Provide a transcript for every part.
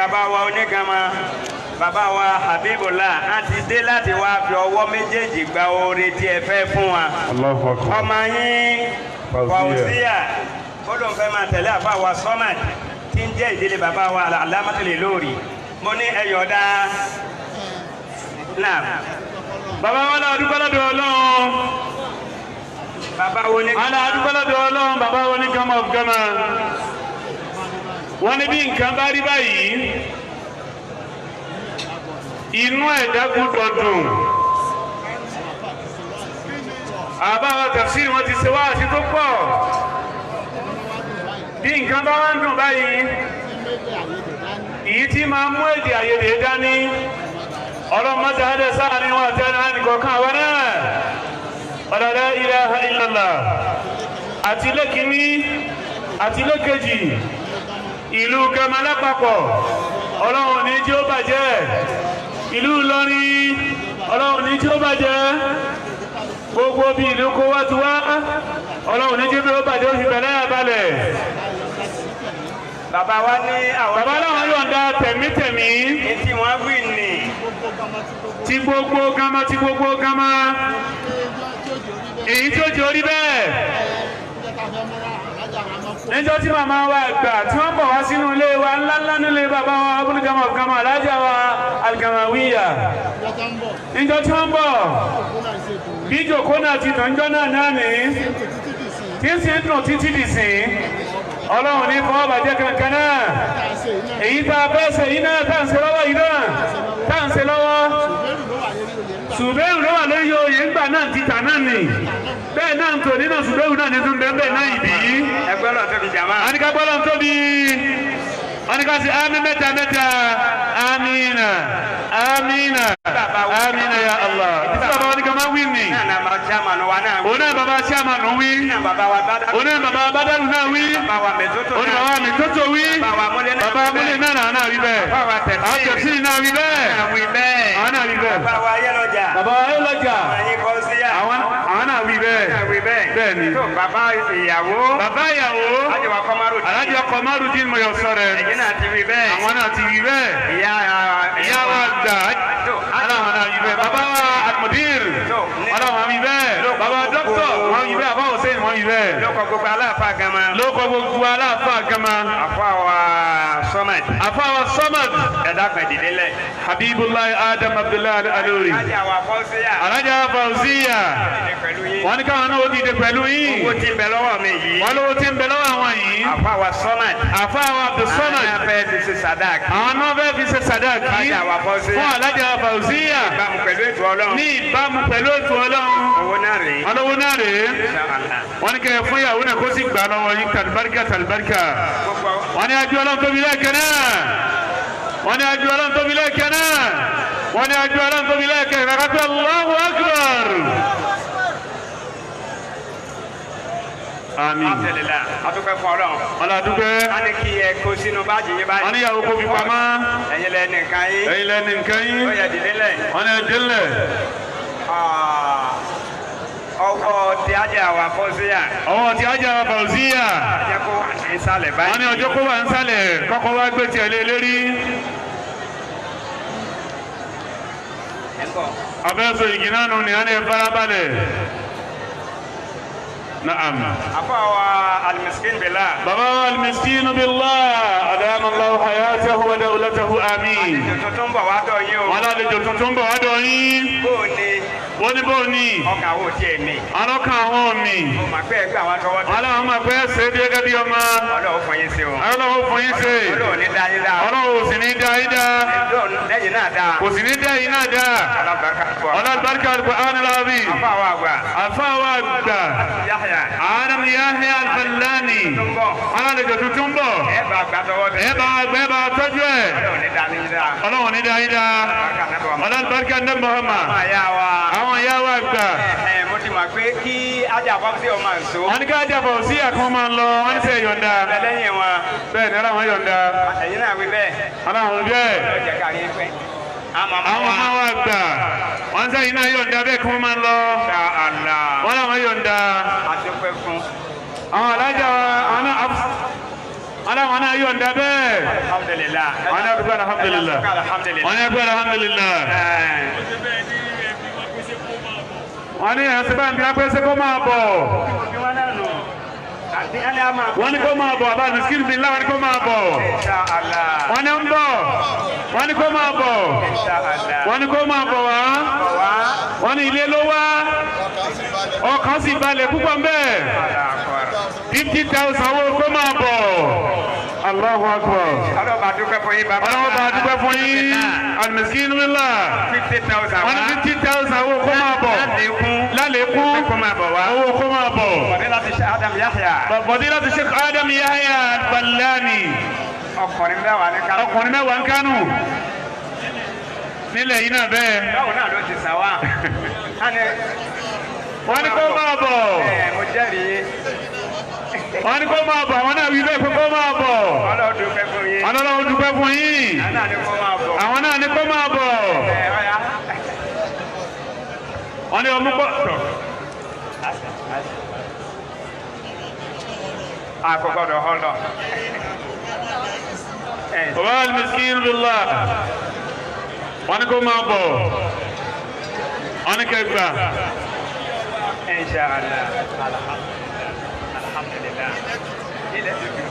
bàbá wa onígànmọ́ bàbá wa Habibullah á ti dé láti wá fi ọwọ́ méjèèjì gba oore tí ẹ fẹ́ fún wa. ọmọ yín Fauziya ó lóun fẹ́ máa tẹ̀lé àfa wa Samad tí ń jẹ́ ìdílé bàbá wa Alamatul Lori mo ní ẹ̀yọ̀dá náà. bàbá wa náà dúpẹ́ lọ́dọ̀ Ọlọ́run. bàbá wo ní. ala dúpẹ́ lọ́dọ̀ Ọlọ́run bàbá wo ní Gama of Gama. wọ́n ní bí nǹkan bá rí báyìí inú ẹ̀dá gbọ́dọ̀ dùn. àbáwọ̀ tafsir wọn ti ṣe wáàsí tó pọ̀. bí nǹkan bá wá ń dùn báyìí èyí tí máa mú èdè àìyedè dání ọlọ́mọdé adé sáà ni wọ́n àti ẹni kọ̀ọ̀kan àwọn náà la ilaha illallah àti ilé kìíní àti ilé kejì ìlú Gama lápapọ̀ ọlọ́run ní tí ó bàjẹ́ ìlú Ìlọrin ọlọ́run ní tí ó bàjẹ́ gbogbo bí ìlú kó wá ti wá ọlọ́run ní tí ó bàjẹ́ ó fi bẹ̀rẹ̀ àbálẹ̀. bàbá wa ní àwọn. bàbá láwọn yọ̀ǹda tẹ̀mítẹ̀mí. etí wọn wí ní. ti gbogbo Gama ti gbogbo Gama èyí tí ó jẹ́ orí bẹ́ẹ̀. níjọ́ tí màmá wa gbà tí wọ́n bọ̀ wá sínú ilé wa ńláńlá nílé bàbá wa Abul Gama of Gama alájà wa Al-Gamawiya. níjọ́ tí wọ́n bọ̀ bí jòkó náà ti dùn níjọ́ náà ní tí ń sì dùn títí dì sí ọlọ́run ní fọwọ́ bàjẹ́ kankan náà èyí tá a fẹ́ ṣe yìí náà tá à ń ṣe lọ́wọ́ yìí náà tá à ń ṣe lọ́wọ́ Sùbẹ́rù ló wà lórí oyè ńgbà náà ti tà náà nì bẹ́ẹ̀ náà ń tò nínú Sùbẹ́rù náà ní tún bẹ́ẹ̀ náà ìbí. ẹgbẹ́ lọ tóbi jàmá. àníkà gbọ́dọ̀ tóbi àníkà sí àmì mẹ́ta mẹ́ta amínà amínà amínà ya Allah. ìdí bàbá wa ní ká máa wí ni. òun náà bàbá chairman wí. òun náà bàbá Badaru náà wí. òun náà bàbá mi tótó wí. bàbá múlẹ̀ náà wí bẹ́ẹ̀. àwọn tẹ̀sí náà wí bẹ́ẹ̀. àwọn náà wí bẹ́ẹ̀. bàbá wa Ayélọ́jà. àwọn náà wí bẹ́ẹ̀. bẹ́ẹ̀ ni. bàbá ìyàwó. Alájà Kọmárùdín Mọ̀yọ̀sọ̀rẹ̀. àwọn náà ti wí bẹ́ẹ̀. ìyá wa gbà aláwọn náà wí bẹ́ẹ̀. bàbá wa Almudir aláwọn wí bẹ́ẹ̀. bàbá dókítà wọn wí bẹ́ẹ̀. àbá Hussein wọn wí bẹ́ẹ̀. lóko gbogbo aláàfáà Gama. àfáà wa Samad. ẹ̀dá kan ìdílé lẹ̀. Habibullahi Adam Abdullahi Alori. Alájà Fauziya. wọ́n ní káwọn náà ó dìde pẹ̀lú yín. owó tí ń bẹ lọ́wọ́ mi yìí. wọ́n lówó tí ń bẹ lọ́wọ́ àwọn yìí. àfáà wa Samad. àfáà wa Abdulsamad. àwọn náà fẹ́ fi ṣe sàdáàkì. fún Alájà Fauziya. ní ìbámu pẹ̀lú ètò Ọlọ́run. owó náà rèé. wọ́n ní kẹ́ fún ìyàwó náà kó sì gbà lọ́wọ́ yín tàlùbáríkà. wọ́n ní ajú Ọlọ́run tóbi lẹ́ẹ̀kẹ́ náà. wọ́n ní ajú Ọlọ́run tóbi lẹ́ẹ̀kẹ́ ìrẹ́kàtà Allahu Akbar. Àmín. Adúpẹ́ fún Ọlọ́run. Ọlọ́dúpẹ́. A ní kí ẹ kó sínú báàgì yín báyìí. Wọ́n ní ìyàwó kó fi pamọ́. Ẹ̀yin lẹ nìkan yín. Ó yẹ dìlélẹ̀. Wọ́n ní ẹ̀dínlẹ̀. ọwọ́ ti Ajá wa Fauziya. Ọjọ́ kó wà ní ìsàlẹ̀ báyìí. Wọ́n ní ọjọ́ kó wà ní ìsàlẹ̀ kọ́kọ́ wá gbé tiẹ̀ lé lérí. Abẹ́sọ̀ ìgìnnà nù ní ẹni farabalẹ̀. Na'am. Àfáà Al-Miskin Billah. Bàbá Al-Miskin Billah. Adama Allahu hayatahu wa dawlatahu àmín. Àlejò tuntun bọ̀ wá dọ̀ yín o. Wọ́n lálejò tuntun bọ̀ wá dọ̀ yín. Bóní. Ọkàn wo tiẹ̀ mi. Alọ́kàn àwọn mi. Mo máa pẹ́ ẹgbẹ́ àwọn tọwọ́ tó. Aláwọ̀ máa pẹ́ ṣe é gẹ́gẹ́ bí ọmọ. Ọlọ́run fún yín ṣe o. Ọlọ́run fún yín ṣe. Ọlọ́run ní dá yín dá. Ọlọ́run ò sì ní dá yín dá. Lẹ́yìn náà dá. Kò sì ní dá yín náà dá. Alábàárikà Al-Qur'an al-Azim. Àfáà wa àgbà. Adam Yahya Al-Fallani. Alálejò tuntun bọ̀. Ẹ bá tọ́jú ẹ̀. Ọlọ́run ní dá yín dá. Alábàárikà Nabi Muhammad. Àwọn ìyá wa gbà. Mo ti mọ̀ pé kí Ajá Fauziya máa ń so. Wọ́n ní ká Ajá Fauziya kan máa ń lọ, wọ́n ní sẹ́ yọ̀ǹda. Lẹ́yìn wọn. Bẹ́ẹ̀ ni aláwọ̀ yọ̀ǹda. Ẹ̀yin náà wí bẹ́ẹ̀. Aláwọ̀ bẹ́ẹ̀. Àwọn ọmọ wa gbà. Wọ́n sẹ́yìn náà yọ̀ǹda bẹ́ẹ̀ kí wọ́n máa ń lọ. Wọ́n láwọn yọ̀ǹda. Àdúpẹ́ fún. Àwọn alájà wa, aláwọn náà yọ̀ǹda bẹ́ẹ̀. alhamdulillah. wọn náà dúpẹ́ alhamdulillah. wọn náà dúpẹ́ alhamdulillah. wọn ní ẹ̀sìn bá ń bí apẹ́sẹ́ kó máa bọ̀. wọ́n ní kó máa bọ̀ àbá nìskín bí láwọn ní kó máa bọ̀. wọ́n ní ń bọ̀. wọ́n ní kó máa bọ̀. wọ́n ní kó máa bọ̀ wá. wọ́n ní ilé ló wá. ọkàn sì balẹ̀ púpọ̀ mbẹ́. 50,000 owó kó máa bọ̀. Allahu Akbar. ọlọ́ba dúpẹ́ fún yín bàbá. ọlọ́ba dúpẹ́ fún yín. alimiskin wíńlá. 50,000. wọ́n ní 50,000 owó kó máa bọ̀. lálẹ́kún. kó máa bọ̀ wá. owó kó máa bọ̀. Fadilatu Sheikh Adam Yahya. Fadilatu Sheikh Adam Yahya Ballani. ọkùnrin mẹ́wàá ní Kánò. ọkùnrin mẹ́wàá ń Kánò. nílẹ̀ yìí náà bẹ́ẹ̀. báwo náà ló ti sà wá. wọ́n ní kó máa bọ̀. mo jẹ́rìí. wọ́n ní kó máa bọ̀ àwọn náà wí bẹ́ẹ̀ pé kó máa bọ̀. Ọlọ́run dúpẹ́ fún yín. Ọlọ́run dúpẹ́ fún yín. àwọn náà ní kó máa bọ̀. wọ́n ní ọmú pọ̀. àkọ́kọ́dọ̀ ọlọ́. wal miskin billah. wọ́n ní kó máa bọ̀. wọ́n ní kẹgbà. Inshallah. Alhamdulillah. ilẹ̀ tuntun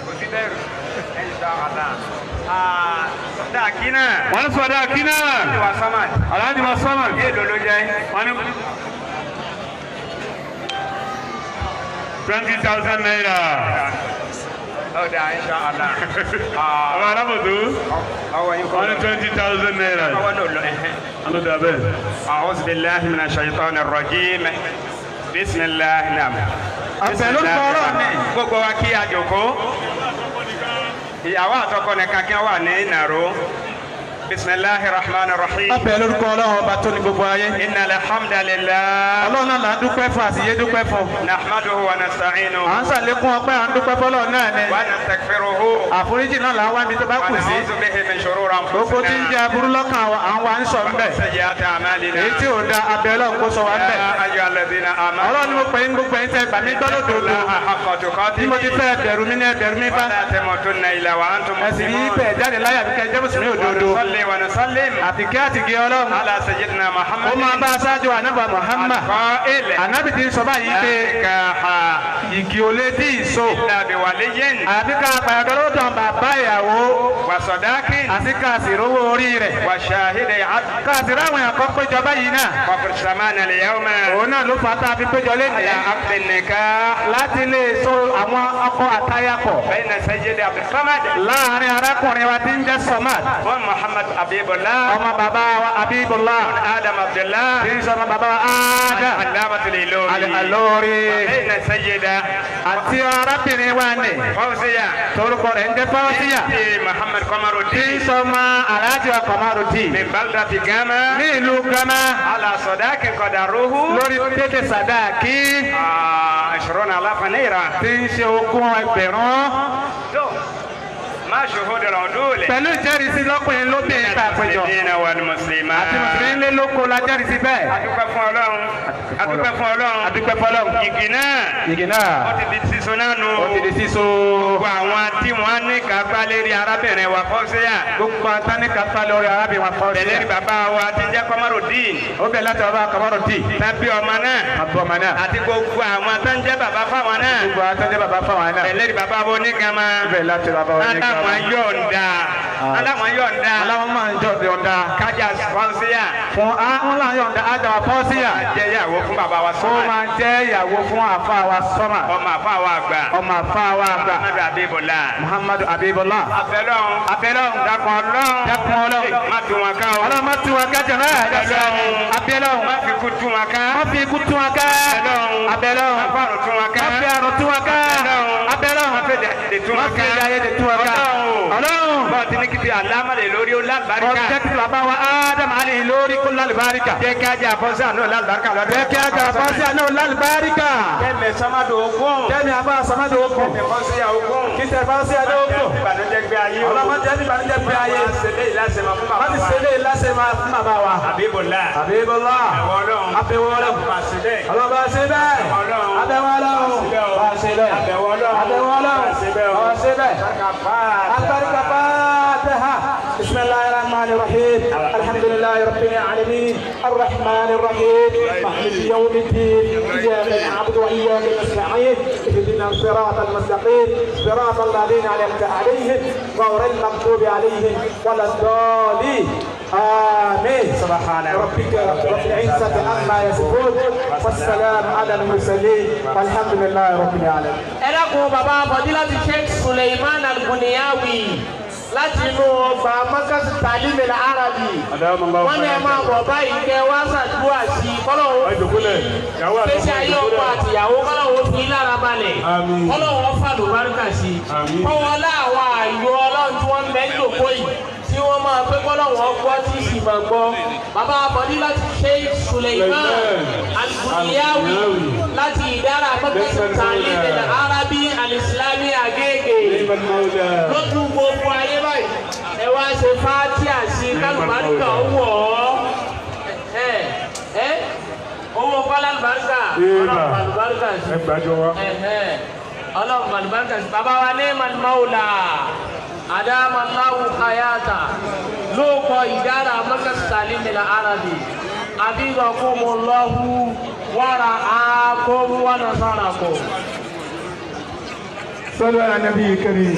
kò sí bẹ́ẹ̀rù. Inshallah. sọdá kínà. wọ́n ní sọdá kínà. wa Samad. Alhaji wa Samad. èlò ló jẹ́. wọ́n ní 20,000 naira. ọ̀dà Inshallah. ọba alábòdó. ọwọ́ yín kọ́. wọ́n ní 20,000 naira. ọwọ́ náà lọ. alo dabe. أعوذ بالله من الشيطان الرجيم بسم الله نعم. àpẹẹrẹ kọ́rọ̀ ni. gbogbo wa kí a jókòó. ìyàwó àtọkọ nìkan kí wọ́n wà ní ìnàró. بسم الله الرحمن الرحيم. àpẹẹrẹ orúkọ Ọlọ́run ọba tó ní gbogbo ayé. إن الحمد لله. Ọlọ́run náà là ń dúpẹ́ fún àtìyé dúpẹ́ fún. نحمده ونستعينه. à ń ṣàlékún ọpẹ́ à ń dúpẹ́ fọ́lọ́ náà ni. ونستغفره. àforíjì náà là ń wá ibi tó bá kù sí. ونعوذ به من شرور gbogbo tí ń أنفسنا. jẹ́ aburú lọ́kàn à ń wá ń sọ ńbẹ̀. وسيئات أعمالنا. èyí tí ò da abẹ́ Ọlọ́run kó sọ wá ńbẹ̀. يا أيها الذين آمنوا. Ọlọ́run ni mo pè ń gbogbo ẹ̀yin tẹ́ gbà mí gbọ́dọ̀ dòdò. الله حق تقاته. bí mo ti fẹ́ bẹ̀rù mi ní ẹbẹ̀rù mi bá. ولا تموتن إلا وأنتم ẹ̀sìn yìí مسلمون. bẹ̀ jáde láyà bí kẹ́ jẹ́ mùsùlùmí òdodo. ونصلي ونسلم àtìkẹ́ àtìgẹ́ Ọlọ́run. على سيدنا محمد. ó máa bá aṣáájú ànábà Muhammad. القائل ànábì ti ń sọ báyìí لا pé نكاح igi ò lè tí ì so. إلا بولي àbí ká pàyàdọ́ ló tàn bàbá ìyàwó. وصداق àti ká sì rówó orí rẹ̀. وشاهد عدل. ká sì ráwọn ẹ̀kọ́ péjọ báyìí náà. وقد سمعنا اليوم òun náà ló fà á tá a fi péjọ على lénìí. عقد النكاح láti lè so àwọn ọkọ àtaya pọ̀. بين سيد عبد الصمد láàrin arákùnrin wa tí ń jẹ́ Samad. ومحمد حبيب الله ọmọ bàbá wa Habibullah. آدم عبد الله tí ń sọ ọmọ bàbá wa Adam. علامة الإلوري Al-Alori. بين سيدة àti arábìnrin wa ní. فوزية torúkọ rẹ̀ ń jẹ́ Fawziya. بنت محمد قمر tí ń الدين sọ ọmọ Alhaji wa Kamaruddin. من بلدة جامع ní ìlú Gama. على صداق قدره lórí tètè sàdáàkì. 20,000 ليرة. tí ń ṣe ogún ẹgbẹ̀rún. ما شهود العدول pẹ̀lú ìjẹ́rìísí lọ́kùnrin lóbìnrin tá a péjọ. المسلمين والمسلمات. àti mùsùlùmí lé lóko la jẹ́rìísí bẹ́ẹ̀. adúpẹ́ fún Ọlọ́run adúpẹ́ fún Ọlọ́run adúpẹ́ fọlọ́run. igi náà igi náà ó ti di sísun náà nù. ó ti di síso. gbogbo àwọn tí wọ́n ní kápá lérí arábìnrin wa Fawziya. gbogbo àtàní kápá lórí arábìnrin wa Fawziya. bẹ̀lẹ́rì bàbá wa ti jẹ́ Qamaruddin. ó bẹ̀ láti bàbá Kamaruddin. tàbí ọmọ náà. àbọ̀ ọmọ náà. àti gbogbo àwọn tó ń jẹ́ bàbá fáwọn náà. gbogbo àtàní bàbá fáwọn náà. bẹ̀lẹ́rì bàbá wo ní Gama. ó bẹ̀ láti bàbá wọn ní Gama. aláwọn yọ̀ǹda. aláwọn máa ń jọ yọ̀ǹda. kájà Fawziya. fún wọn là ń yọ̀ǹda ájà wa Fawziya. jẹ́ ìyàwó fún bàbá wa ó Samad. máa jẹ́ ìyàwó fún àfa wa Samad. ọmọ àfa wa àgbà. ọmọ àfa wa àgbà. Muhammadu Habibullah. Muhammadu Habibullah. abẹ́lọ́run. abẹ́lọ́run. dákun Ọlọ́run. dákun Ọlọ́run. má tún wọn ká o. Ọlọ́run má tún wa ká jẹ náà. Abẹ́lọ́run. abẹ́lọ́run. má fi kú tún wọn ká. má fi ikú tún wa ká. Abẹ́lọ́run. abẹ́lọ́run. má fàrùn tún wọn ká. má fi àrùn tún wa ká. Abẹ́lọ́run. abẹ́lọ́run. má fi dè tún má wọn fi ká. ayé de tún wa ká. Ọlọ́run. bọ́ọ̀ tí ní kí fi àlámàlè lórí ó lábàríkà. ọjọ́ tí bàbá wa Adam Ali lórí kó lálùbáríkà. jẹ́ kí ajá Fawziya náà lálùbáríkà lọ́dún. jẹ́ kí ajá Fawziya náà lálùbáríkà. kẹ́mi Samadu ogún. kẹ́mi abá Samadu okùn. kẹ́mi Fawziya ogún. kí tẹ Fawziya náà okùn. ìbànújẹ́ gbé ayé o. ọlọ́mọdé ẹni ìbànújẹ́ gbé ayé. wọ́n ti ṣẹlẹ̀ ìlàsẹ̀ máa fún bàbá wa. wọ́n ti ṣẹlẹ̀ ìlàsẹ̀ máa fún bàbá wa. Habibullah. Habibullah. àbẹ̀wò ọlọ́run. ọlọ́ba ṣe bẹ́ẹ̀. àbẹ̀wò ọlọ́run. bá a ṣe bẹ́ẹ̀. àbẹ̀wò ọlọ́run. bá a ṣe bẹ́ẹ̀. البركة فاتحة بسم الله الرحمن الرحيم الحمد لله رب العالمين الرحمن الرحيم مالك يوم الدين إياك نعبد وإياك نستعين اهدنا الصراط المستقيم صراط الذين أنعمت عليهم غير المغضوب عليهم ولا الضالين آمين سبحان ربك رب العزة عما يصفون والسلام على المرسلين والحمد لله رب العالمين. ẹlẹ́kùn bàbá fadilati Sheikh Suleiman Al-Bunyawi láti inú ọgbà Markazi Ta'lim Al-Arabi wọ́n ní ẹ máa bọ̀ báyìí kẹ́ wá ṣàdúrà sí kọ́lọ́wọ́ fèsì ayé ọkọ àtìyàwó kọ́lọ́wọ́ fi lára balẹ̀ kọ́lọ́wọ́ fàlù bárúkà sí kọ́wọ́lá àwọn àyò ọlọ́run tí wọ́n ń bẹ́ jòkó yìí tí wọ́n máa pé kọ́lọ́wọ́ gbọ́ tí sì máa gbọ́ bàbá fadilati Sheikh Suleiman Al-Bunyawi láti ìdára Markazi Ta'lim Al-Arabi Al-Islami Agége lójú gbogbo ayé báyìí ẹ wá ṣe fátíà sí kálùbáríkà owó owó kálùbáríkà ọlọ́run kálùbáríkà sí ọlọ́run kálùbáríkà sí bàbá wa ní malimawula adamallahu hayata ló kọ ìdára Markazi Ta'lim Al-Arabi abigakumullahu wàrà àkóm wà nasarakum. صلوا على النبي الكريم.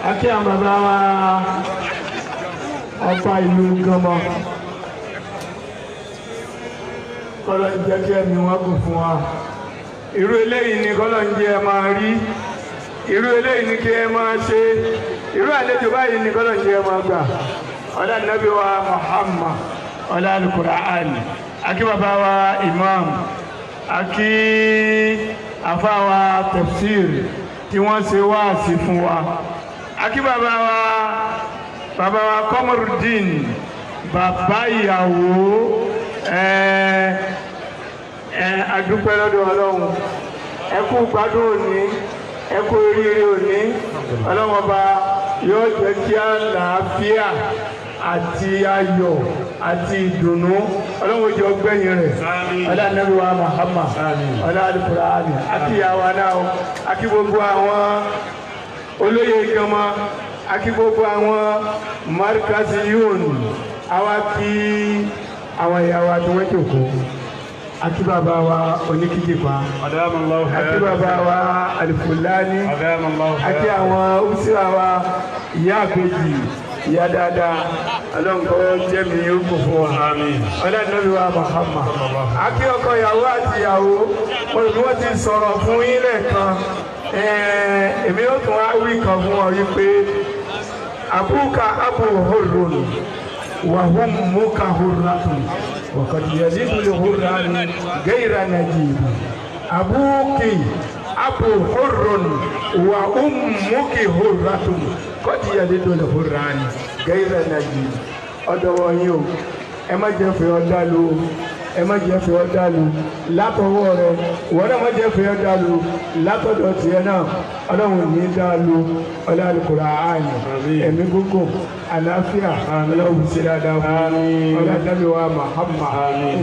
Akí àwọn bàbá wa ọba ìlú Gánmọ̀. Kọ́lọ̀ ń jẹ́ kí ẹ̀mí wọn gùn fún wa. Irú eléyìí ni kọ́lọ̀ ń jẹ́ ẹ máa rí. Irú eléyìí ni kí ẹ máa ṣe. Irú àlejò báyìí ni kọ́lọ̀ ń jẹ́ ẹ máa gbà. Ọlá Nàbí wa Muhammad, ọlá Al-Qur'an. Akí bàbá wa Imam. Akí àfáwà tafsir tí wọ́n ṣe wáàsí fún wa. Akí bàbá wa Kọmọrùdín bàbá ìyàwó adúpẹ́ lọ́dọ̀ Ọlọ́run ẹ kú gbádùn òní ẹ kú oríire òní Ọlọ́run ọba yóò jẹ́ kí àlàáfíà àti ayọ̀ àti ìdùnnú Ọlọ́run jẹ́ ọgbẹ́yìn rẹ̀ ọlá Ànábì wa Muhammad ọlá Al-Qur'an àti ìyàwó náà àti gbogbo àwọn olóyè Gánmọ̀ àti gbogbo àwọn Markaziyun àwa kí àwọn ìyàwó àti wọ́n jòkó àti bàbá wa Oníkíjìpá àti bàbá wa Al-Fulani àti àwọn òṣìṣẹ́ wa ìyá àgbèjì ìyá dáadáa ọlọ́nkọ́ jẹ́mi orúkọ fún wa ọlọ́dúnrún wa Muhammad akí ọkọ ìyàwó àti ìyàwó wọ́n ti sọ̀rọ̀ fún yín lẹ́ẹ̀kan èmi ó tún wá wí kan fún ọ yí pé àbúkà abu hurrun wa ummuka hurratun wa qad yazidu al-hurran ghayra najib abuki abu hurrun wa ummuki hurratun qad yazidu al-hurran ghayra najib ọ̀dọ̀ wọn yìí o ẹ má jẹ́ fẹ́ ọ́ dàlú ẹ má jẹ́ fẹ́ ọ́ dàlú látọwọ́ rẹ wọ́n náà má jẹ́ fẹ́ ọ́ dàlú látọ̀dọ̀ tiẹ̀ náà ọlọ́run ní dàlú ọlá Al-Qur'an ẹ̀mí gbogbo àlàáfíà ọlọ́run sí dáadáa fún ọlá Ànábì wa Muhammad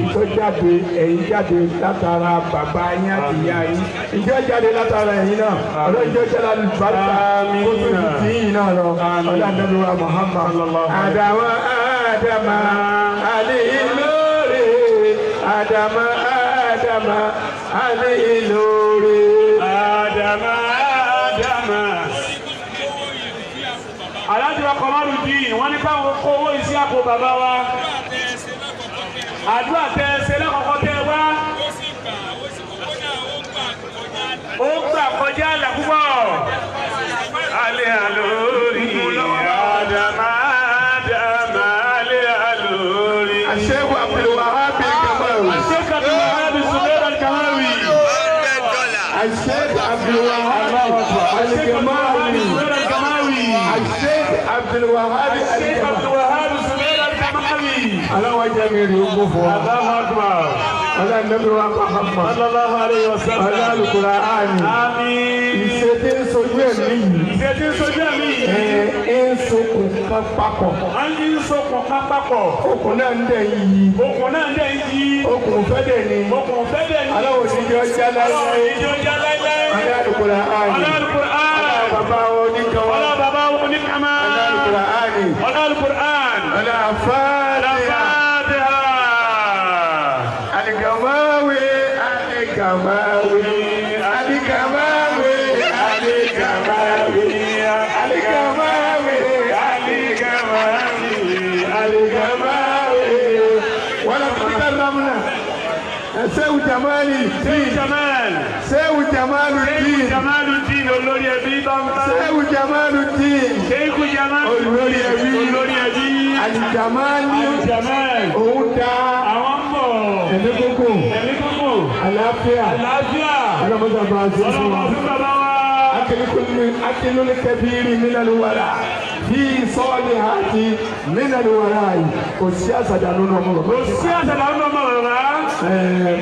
ìjọ jáde ẹ̀yin jáde látara bàbá yín àti ìyá yín ìjọ jáde látara ẹ̀yin náà ọlọ́run jọ jáde alùbáríkà kó tó ti tì yín náà lọ ọlá Ànábì wa Muhammad àdàwọ̀ Adama alilore Adama alilore Adama. Aláàjì wa Kọmọrùdín wọ́n ní káwọn kó owó isi àpò bàbá wa àdúrà tẹ ṣe lẹ́kọ̀ọ́kọ́ tẹ wá ó gbà kọjá àlà púpọ̀ alẹ́ àlórí Adama alẹ́ àlórí. Sheikh Abdul Wahab al-Gamawi. Sheikh Abdul Wahab Subair al-Gamawi. Sheikh Abdul Wahab al-Gamawi. Sheikh Abdul Wahab Subair al-Gamawi. aláwọ̀ jẹ́ mi rí ogun fún wa. ọlá nàbí wa Muhammad sallallahu alayhi wa sallam. ọlá Al-Qur'ani. àmín. ìṣe tí ń sojú ẹ̀mí yìí. ìṣe tí ń sojú ẹ̀mí yìí. ń sokùn kan papọ̀. a ń sokùn kan papọ̀. okùn náà ń dẹ̀ yí. okùn náà ń dẹ̀ yí. okùn fẹ́ dẹ̀ ni. okùn fẹ́ dẹ̀ ni. aláwọ̀ oníjọ́ jáláyé. aláwọ̀ oníjọ́ jáláyé. ọlá Al-Qur'ani. ọlá Al-Qur'ani. ọlá bàbá oníkan. ọlá bàbá oníkàmá. ọlá Al-Qur'ani. ọlá Al-Qur'ani. ọlá Fatiha. Alikamawe, alikamawe, alikamawe, alikamawe, alikamawe, alikamawe, alikamawe. Wala kutika ramna. Sehu Jamali, Sehu Jamal. Sehu Jamaluddin. Jamaluddin olórí ẹbí bàbá. Sehu Jamaluddin. Sehu Jamal olórí ẹbí. olórí ẹbí. Alijamali. Jamal. Òun dá. Àwọn mọ̀. Ẹ̀mí kúkú. Ẹ̀mí kúkú. Àlàáfíà. Àlàáfíà. Ọlọ́mọdé bá a ṣe fún wa. ọlọ́mọ fún bàbá wa. أكل الكبير من الورع في صالحات من الورع والسياسة دانون أمور والسياسة دانون أمور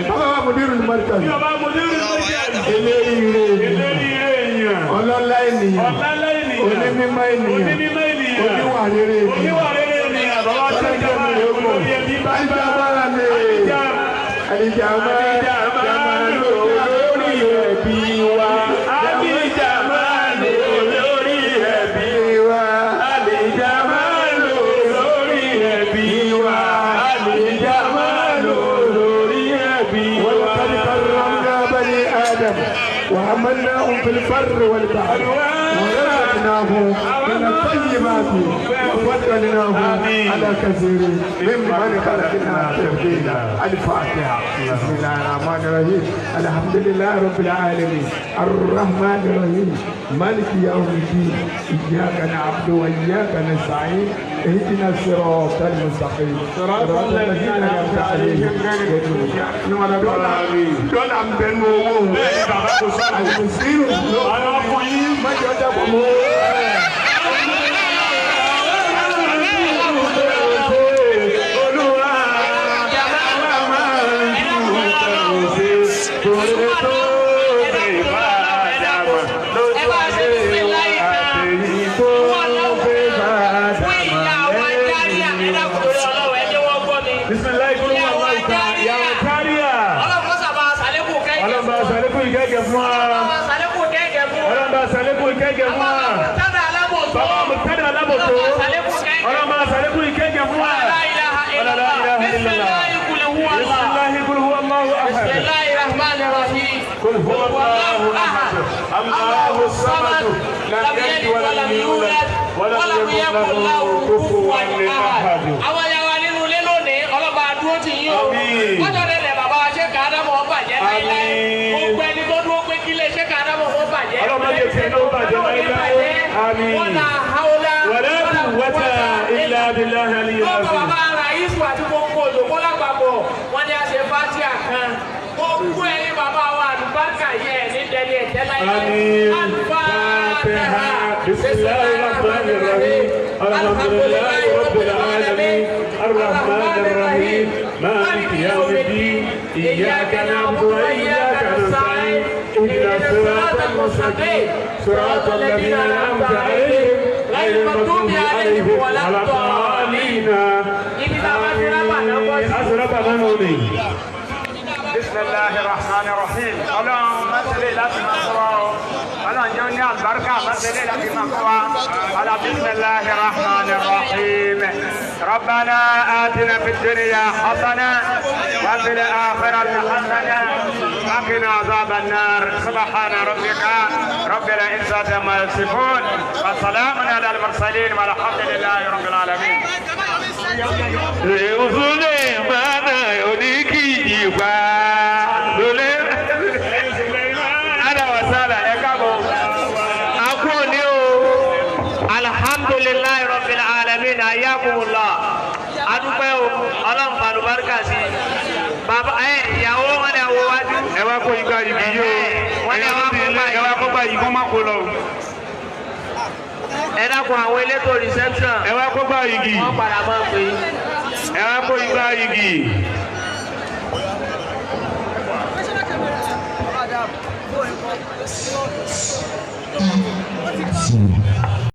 بابا مدير المركز بابا مدير المركز إليه ọlọ́lá ènìyàn onímọ̀ ènìyàn oníwà rere ènìyàn bàbá tó ń jẹ́ mi lóko àlìjàmá lórí ẹbí wa. وحملناهم في البر والبحر ورزقناهم من الطيبات وفضلناهم على كثير ممن خلقنا تفضيلا. الفاتحه. بسم الله الرحمن الرحيم الحمد لله رب العالمين الرحمن الرحيم مالك يوم الدين اياك نعبد واياك نستعين اهدنا الصراط المستقيم صراط الذين انعمت عليهم غير المغضوب عليهم ولا الضالين. المسلم ما جاب قل هو الله احد الله الصمد لم يلد ولم يولد ولم يكن له كفوا احد. àwọn yàrá nínú ilé lónìí ọlọ́ba dúró ti yín o kọjọ nílẹ̀ bàbá ṣé kàdámọ̀ ó bàjẹ́ láíláí gbogbo ẹni tó dúró pé kí lè ṣé kàdámọ̀ ó bàjẹ́ ọlọ́mọdé tí ló bàjẹ́ láíláí àmín wala quwwata illa billahi aliyyil azim. bàbá ara yíṣu àti gbogbo òjòkó lápapọ̀ wọ́n ní a ṣe fásíà kan gbogbo ẹni bàbá wa àlùbáríkà yẹ ní dẹni ẹ̀jẹ̀ láíláí àlùbáríkà bismillahir rahmanir rahim alhamdulillahi rabbil alamin arrahmanir rahim maliki yawmiddin iyyaka na'budu wa iyyaka nasta'in ihdinas siratal mustaqim siratal ladzina an'amta alayhim ghayril maghdubi alayhim waladdallin. بسم الله الرحمن الرحيم. اللهم صل على سيدنا اللهم جعلنا البركة صل على سيدنا بسم الله الرحمن الرحيم. ربنا آتنا في الدنيا حسنة وفي الآخرة حسنة وقنا عذاب النار. سبحان ربك رب العزة عما يصفون وسلام على المرسلين والحمد لله رب العالمين. alhamdulilayi rabbil alamin ayakumullah adúpẹ́ o Ọlọ́run falubarika sí bàbá ìyàwó wọn ni àwọn wájú. ẹ wá kó igba igi yìí o ẹ wá kó gba igi kó má kó lọ. ẹ dákun àwọn elétò reception. ẹ wá kó gba igi. wọ́n padà máa ń pè é. ẹ wá kó igba igi. Sí.